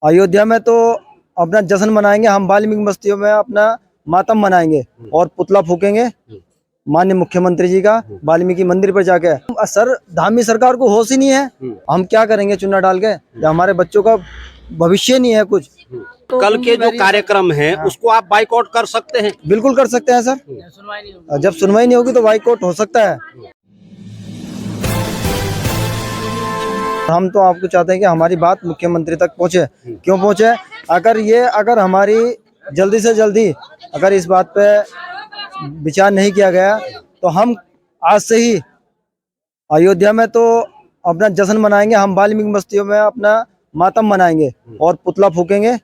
अयोध्या में तो अपना जश्न मनाएंगे, हम वाल्मीकि बस्तियों में अपना मातम मनाएंगे और पुतला फूकेंगे माननीय मुख्यमंत्री जी का वाल्मीकि मंदिर पर जाके। सर धामी सरकार को होश ही नहीं है, हम क्या करेंगे चुनाव डाल के जब हमारे बच्चों का भविष्य नहीं है कुछ। तो कल के जो कार्यक्रम है उसको आप बाइकआउट कर सकते हैं? बिल्कुल कर सकते हैं सर, जब सुनवाई नहीं होगी तो बाइकआउट हो सकता है। हम तो आपको चाहते हैं कि हमारी बात मुख्यमंत्री तक पहुंचे। क्यों पहुंचे? अगर हमारी जल्दी से जल्दी अगर इस बात पे विचार नहीं किया गया तो हम आज से ही अयोध्या में तो अपना जश्न मनाएंगे, हम वाल्मीकि बस्तियों में अपना मातम मनाएंगे और पुतला फूकेंगे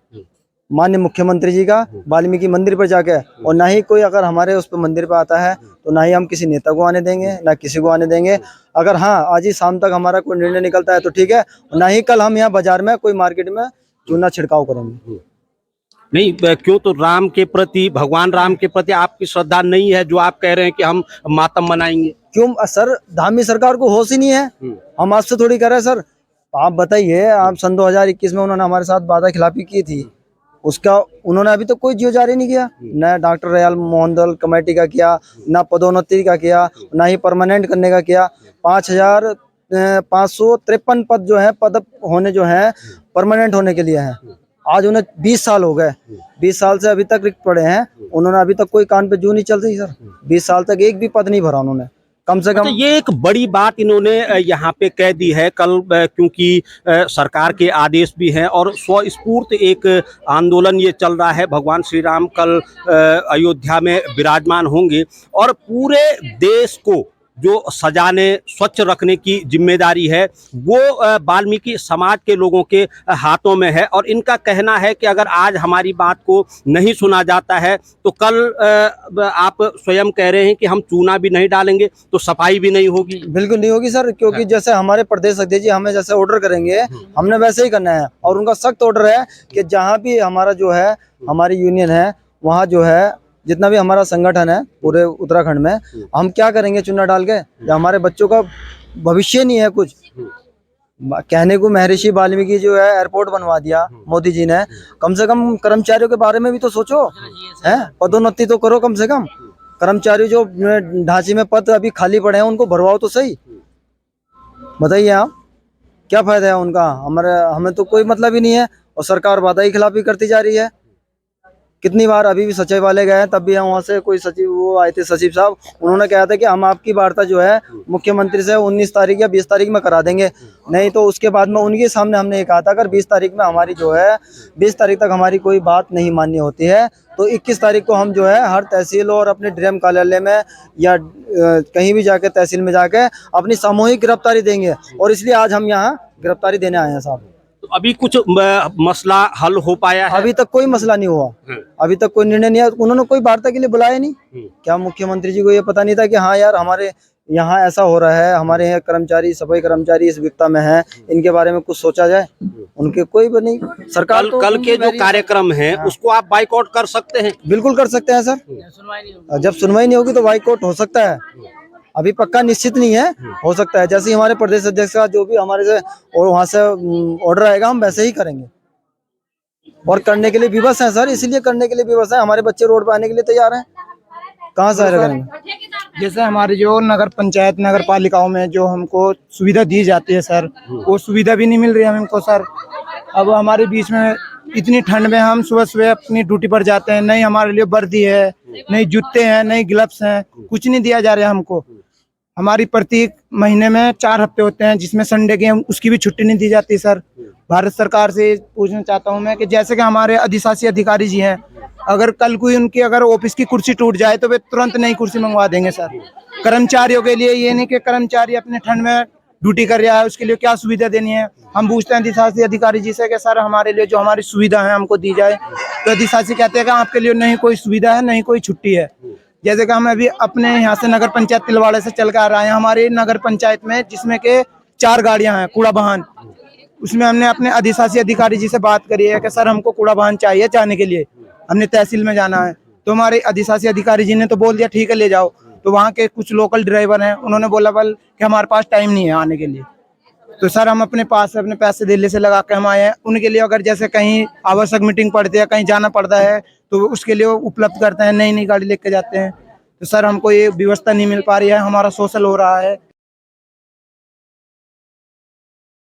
माननीय मुख्यमंत्री जी का वाल्मीकि मंदिर पर जाके। और ना ही कोई अगर हमारे उस पर मंदिर पर आता है तो ना ही हम किसी नेता को आने देंगे, ना किसी को आने देंगे। अगर हाँ आज ही शाम तक हमारा कोई निर्णय निकलता है तो ठीक है, ना ही कल हम यहाँ बाजार में कोई मार्केट में चूना छिड़काव करेंगे। नहीं, क्यों? तो राम के प्रति, भगवान राम के प्रति आपकी श्रद्धा नहीं है जो आप कह रहे हैं कि हम मातम मनाएंगे? क्यों सर धामी सरकार को होश ही नहीं है, हम आपसे थोड़ी कर रहे हैं सर। आप बताइए, आप सन 2021 में उन्होंने हमारे साथ वादा खिलाफी की थी, उसका उन्होंने अभी तक कोई जियो जारी नहीं किया। न डॉक्टर रयाल मोहनदल कमेटी का किया, ना पदोन्नति का किया, ना ही परमानेंट करने का किया। 5,553 पद जो है, पद होने जो है परमानेंट होने के लिए हैं। आज उन्हें 20 साल हो गए, 20 साल से अभी तक रिक्त पड़े हैं। उन्होंने अभी तक कोई कान पे जू नहीं चल रही सर, 20 साल तक एक भी पद नहीं भरा उन्होंने कम से कम। अच्छा, ये एक बड़ी बात इन्होंने यहाँ पे कह दी है कल, क्योंकि सरकार के आदेश भी हैं और स्वस्फूर्त एक आंदोलन ये चल रहा है। भगवान श्री राम कल अयोध्या में विराजमान होंगे और पूरे देश को जो सजाने, स्वच्छ रखने की जिम्मेदारी है वो वाल्मीकि समाज के लोगों के हाथों में है। और इनका कहना है कि अगर आज हमारी बात को नहीं सुना जाता है तो कल आप स्वयं कह रहे हैं कि हम चूना भी नहीं डालेंगे तो सफाई भी नहीं होगी। बिल्कुल नहीं होगी सर, क्योंकि जैसे हमारे प्रदेश अध्यक्ष जी हमें जैसे ऑर्डर करेंगे हमने वैसे ही करना है। और उनका सख्त ऑर्डर है कि जहाँ भी हमारा जो है हमारी यूनियन है वहाँ जो है जितना भी हमारा संगठन है पूरे उत्तराखंड में, हम क्या करेंगे चुनाव डाल के जब हमारे बच्चों का भविष्य नहीं है कुछ। कहने को महर्षि वाल्मीकि जो है एयरपोर्ट बनवा दिया मोदी जी ने, कम से कम कर्मचारियों के बारे में भी तो सोचो, है पदोन्नति तो करो। कम से कम कर्मचारी जो ढांचे में पद अभी खाली पड़े हैं उनको भरवाओ तो सही। बताइए आप क्या फायदा है उनका, हमें तो कोई मतलब ही नहीं है। और सरकार वादा ही खिलाफी करती जा रही है। कितनी बार अभी भी सचिव वाले गए हैं, तब भी वहाँ से कोई सचिव वो आए थे, सचिव साहब, उन्होंने कहा था कि हम आपकी वार्ता जो है मुख्यमंत्री से 19 तारीख या 20 तारीख में करा देंगे। नहीं तो उसके बाद में उनके सामने हमने ये कहा था अगर 20 तारीख में हमारी जो है 20 तारीख तक हमारी कोई बात नहीं मान्य होती है तो 21 तारीख को हम जो है हर तहसील और अपने डीएम कार्यालय में या कहीं भी जाके तहसील में जाके अपनी सामूहिक गिरफ्तारी देंगे। और इसलिए आज हम यहाँ गिरफ्तारी देने आए हैं साहब। तो अभी कुछ मसला हल हो पाया है? अभी तक कोई मसला नहीं हुआ, अभी तक कोई निर्णय नहीं है। उन्होंने कोई वार्ता के लिए बुलाया नहीं। क्या मुख्यमंत्री जी को ये पता नहीं था कि हाँ यार हमारे यहाँ ऐसा हो रहा है, हमारे यहाँ कर्मचारी, सफाई कर्मचारी इस विपदा में है, इनके बारे में कुछ सोचा जाए? उनके कोई भी नहीं। सरकार कल के जो कार्यक्रम है उसको आप बाइकआउट कर सकते हैं? बिल्कुल कर सकते हैं सर, जब सुनवाई नहीं होगी तो बाइकआउट हो सकता है। अभी पक्का निश्चित नहीं है, हो सकता है। जैसे ही हमारे प्रदेश अध्यक्ष का जो भी हमारे से और वहाँ से ऑर्डर आएगा हम वैसे ही करेंगे। और करने के लिए विवश हैं सर, इसीलिए करने के लिए विवश हैं। हमारे बच्चे रोड पर आने के लिए तैयार हैं, कहाँ से करेंगे? जैसे हमारी जो नगर पंचायत, नगर पालिकाओं में जो हमको सुविधा दी जाती है सर, वो सुविधा भी नहीं मिल रही है हमको सर। अब हमारे बीच में इतनी ठंड में हम सुबह सुबह अपनी ड्यूटी पर जाते हैं, नहीं हमारे लिए वर्दी है, नहीं जूते हैं, नहीं ग्लव्स हैं, कुछ नहीं दिया जा रहा है हमको। हमारी प्रत्येक महीने में 4 हफ्ते होते हैं जिसमें संडे की उसकी भी छुट्टी नहीं दी जाती सर। भारत सरकार से पूछना चाहता हूं मैं कि जैसे कि हमारे अधिशासी अधिकारी जी हैं, अगर कल कोई उनकी अगर ऑफिस की कुर्सी टूट जाए तो वे तुरंत नई कुर्सी मंगवा देंगे सर। कर्मचारियों के लिए ये नहीं कि कर्मचारी अपने ठंड में ड्यूटी कर रहा है उसके लिए क्या सुविधा देनी है। हम पूछते हैं अधिशासी अधिकारी जी से कि सर हमारे लिए जो हमारी सुविधा है हमको दी जाए, तो अधिशासी कहते हैं कि आपके लिए नहीं कोई सुविधा है, नहीं कोई छुट्टी है। जैसे कि हम अभी अपने यहाँ से नगर पंचायत तिलवाड़े से चल कर आ रहे हैं, हमारे नगर पंचायत में जिसमें के 4 गाड़ियां हैं कूड़ा वाहन, उसमें हमने अपने अधिशासी अधिकारी जी से बात करी है कि सर हमको कूड़ा वाहन चाहिए जाने के लिए, हमने तहसील में जाना है। तो हमारे अधिशासी अधिकारी जी ने तो बोल दिया ठीक है ले जाओ। तो वहाँ के कुछ लोकल ड्राइवर हैं, उन्होंने बोला बल कि हमारे पास टाइम नहीं है आने के लिए। तो सर हम अपने पास अपने पैसे दिल्ली से लगा के हम आए हैं, उनके लिए अगर जैसे कहीं आवश्यक मीटिंग पड़ती है, कहीं जाना पड़ता है तो उसके लिए वो उपलब्ध करते हैं, नई नई गाड़ी लेके जाते हैं। तो सर हमको ये व्यवस्था नहीं मिल पा रही है, हमारा शोषण हो रहा है।